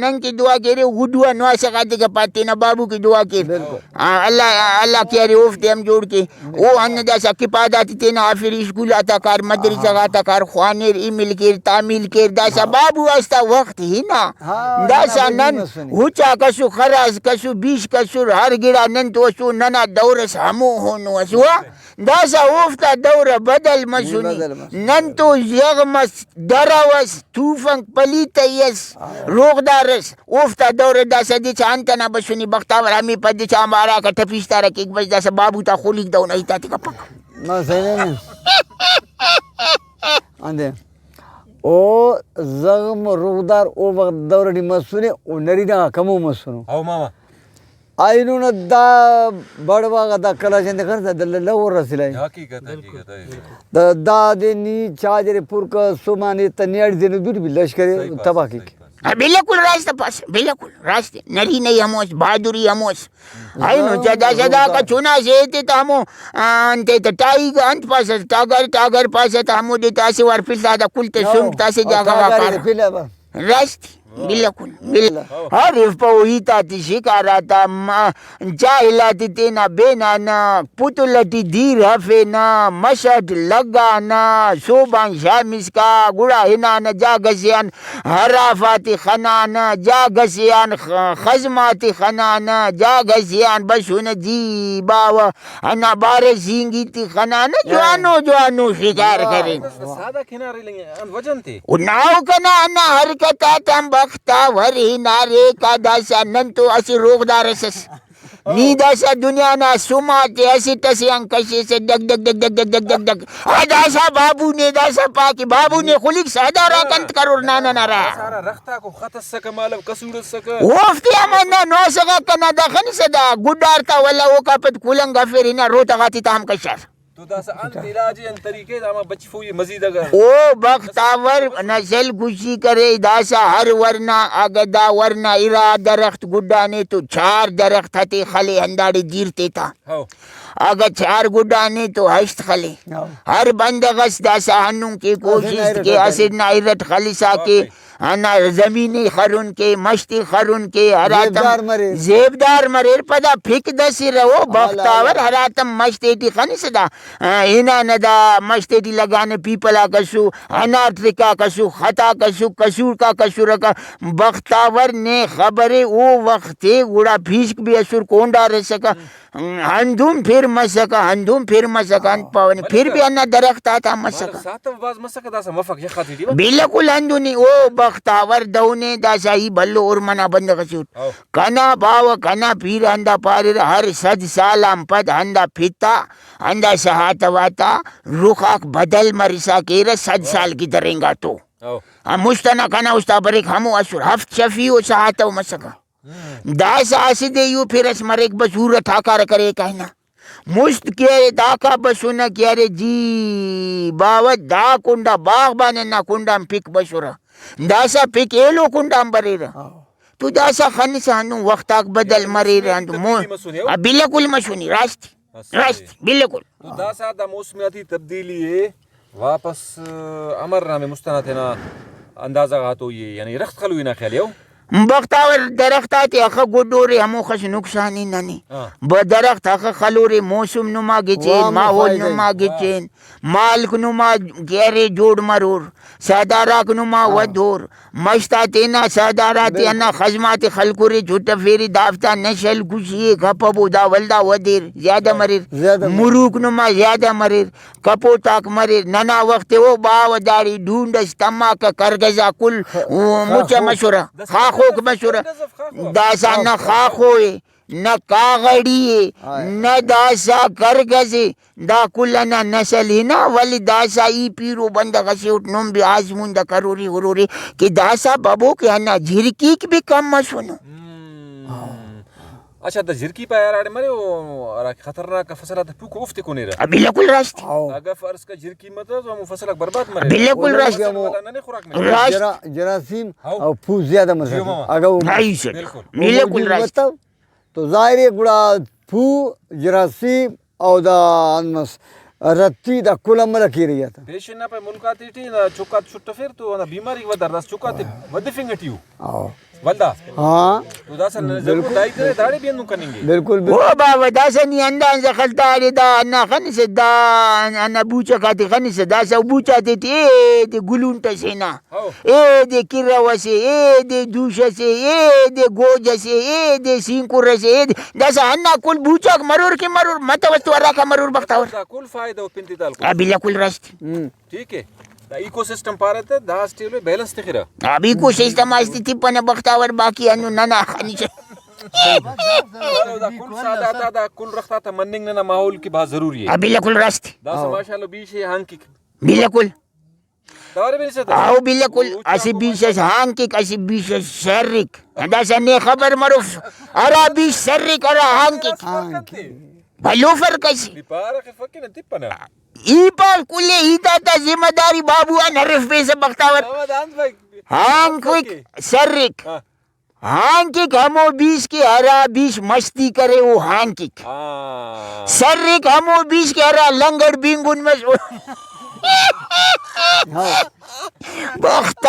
नंग की दुआ के रे गुडुआ नो सकाते के पाते ना बाबू की दुआ के अल्लाह अल्लाह के रे उफ हम जोड़ के ओ अन्न दासा की पादाती तेना आफिर स्कूल आता कार मदरसा आता कार ख्वानेर इमिल के तामिल के दासा बाबू आस्ता वक्त ही ना दासा नन हुचा कसु खरास कसु बीस कसु हर गिरा नन तो सु नना दौरस हमो होनो असुआ दासा उफ्ता दौर बदल मसुनी नन तो यगमस दरावस तूफन पलीतयस रोगदारस उफ्ता दौर दासा दी चांतना बसुनी बख्तावर हमी पद चा हमारा का ठपिस्ता रख एक बज दासा बाबू ता खोलिक दौ नहीं ताती का पक ना सही नहीं आंदे ओ जगम रोगदार ओ वक्त दौरडी मसुने ओ नरीना कमो मसुनो आओ मामा आइनु न दा बड़वा का दा कला चंदे करता दल लवर रसिलाई हकीकत है दा दा देनी चाजरे पुरक सुमाने तनियाड देनु दूर भी लश्करे तबाकी बिल्कुल रास्ते पास बिल्कुल रास्ते नरी नहीं हमोस बहादुरी हमोस आई नो जदा जदा का चुना से ते हमो अंते त टाइगर अंत पास टागर पास त हमो दे तासे वार फिलता दा कुलते सुम तासे जागा का रास्ते बिल्कुल बिल्कुल हर पौहिता ती शिकाराता जाहिलाती तेना बेना ना पुतलती धीर हफे ना मशट लगा ना शोभान शामिस का गुड़ा हिना न जागसियान हराफाती खना न जागसियान खजमाती खना न जागसियान बसुन जी बाव अना बारे सिंगी ती खना न जवानो शिकार करें सादा किनारे लेंगे वजन थे नाव कना ना हरकत तम बख्ता वरी नारे का दासा नंतो असी रोगदार सस नी दासा दुनिया ना सुमा ते असी तसी अंकशी से दग दग दग दग दग दग दग दासा बाबू ने दासा पाकी बाबू ने खुलिक सादा राकंत करोड़ नाना नारा सारा रखता को खतस सक मालव कसूर सक ओफ्ती अमना नो सका कना दखन सदा गुडारता वला ओकापत कुलंगा फेरिना रोता गाती ताम कशर तो दास अंत इलाज अन तरीके दामा बचफू ये मजीद अगर ओ बख्तावर नस्ल गुशी करे दासा हर वरना अगदा वरना इरा दरख्त गुड्डा ने तो 4 दरख्त थे खले अंदाड़ी गिरते था अगर 4 गुड्डा ने तो हस्त खले हर बंदगस दासा हनु के कोशिश के असिर नाइरत खलिसा के अना जमीनी खरुन के मस्ती खरुन के हरातम जेबदार मरेर पदा फिक दसी रहो बख्तावर हरातम मस्तेटी खनी सदा इना नदा मस्तेटी लगाने पीपला कसु अनात्रिका कसु खता कसु कसूर का कसूर का बख्तावर ने खबरे वो वक्ते गुड़ा फीस भी असुर कोंडा रह सका हंधुम फिर मसका पावन फिर भी अन्ना दरख्त आता मसका सातव बाज मसका दासा मफक ये खाती दी बिल्कुल हंधुनी ओ बख्तावर दौने दासा ही बल्लो और मना बंद कसूर कना बाव कना पीर अंदा पारिर हर सद सालाम पद अंदा फिता अंदा सहाता वाता रुखाक बदल मरिसा केर 7 साल की दरेंगा तो मुस्तना कना उस्ता बरिक हमो असुर हफ्त शफी ओ सहाता मसका दासा आसिदे यू फिर मरेक बसूर ठाकार करे कहना मुस्त के दाका बसुना के रे जी बावत दा कुंडा बाग बाने ना कुंडा पिक बसुरा दासा पिक एलो कुंडा बरेरा तू दासा खन सानु वक्ताक बदल मरेरा मो बिल्कुल मशुनी रास्त बिल्कुल तो दासा दा मौसमियाती तब्दीली है वापस अमरना में मुस्तना थे ना अंदाजा गा तो ये यानी रख्त खलुई ना ख्याल बख्तावर दरख्ताती अख गुडोरे हमो खस नुकसानी ननी ब दरख्त अख खलोरे मौसम नुमा गिचेन माहौल नुमा गिचेन मालिक नुमा गेरे जोड़ मरोर सादाराक नुमा वधोर मस्ता तेना सादारा तेना खजमात खलकुरे झुट फेरी दाफ्ता नशल गुशिए खपबो दावलदा वदेर ज्यादा मरेर मुरुक नुमा ज्यादा मरेर कपो ताक मरेर नना वक्त वो बावदारी ढूंढस तमाक करगजा कुल मुचा मशुरा खाखोक मशुरा दासा न खाखोए न कागड़ी न दासा करगजे दा कुलना नसल ही ना वली दासा ई पीरो बंद गसे उठनुम भी आजमुंदा करोरी हुरोरी कि दासा बबो के ना झिरकी भी कम मसुनो अच्छा तो झिरकी पे यार मरे वो खतरनाक फसल आता पुको उफ्ते को नहीं रहा बिल्कुल रास्त अगर फर्ज का झिरकी मत तो हम फसल बर्बाद मरे बिल्कुल रास्त जरासीम और फूस ज्यादा मर अगर वो बिल्कुल रास्त तो जाहिर है गुड़ा फू जरासीम और दा अनमस रत्ती दा कुलमला की रही था पेशेंट ना पे मुल्काती थी ना चुका छुट्टा फिर तो ना बीमारी वदर रस चुका थे वद फिंगटियो वल्दा हाँ तो दासन जरूर दाई करे दाड़े भी नु करेंगे बिल्कुल Wo baba dasa ni andan sa kaltari da na kanisa da ana bucha kati kanisa da sa bucha te de gulunta sena हो de kirawa se de dusha se de goja se de sinkura se dasa anna kul bucha marur ke marur mata wastu araka marur baktawar दा कुल फायदा पिंती दाल को abila kul rast ठीक है दा ecosystem पारत दा स्टील बैलेंस दिखरा abi ko sistema asti tipana baktawar baki anu nana kanisa दा कुल सादा था दा कुल रखता था मन्निंग ना माहौल की बात जरूरी है abila kul rast दा माशाल्लाह बीच है हांकी bila kul दारे भी नहीं Au bila kul asi bisa hankik asi bisa serik. Ada sana khabar maruf. Ara bis serik ara hankik. Balufar kasi. दीपार के फक्की न तिपना Ipal kule ita ta zimadari babu an harif besa baktawar. दान भाई Hankik serik. हाँ Hankik hamo bis ki ara bis masti kare wo hankik. हाँ Serik hamo bis ki ara langad bingun mas. हाँ Bakta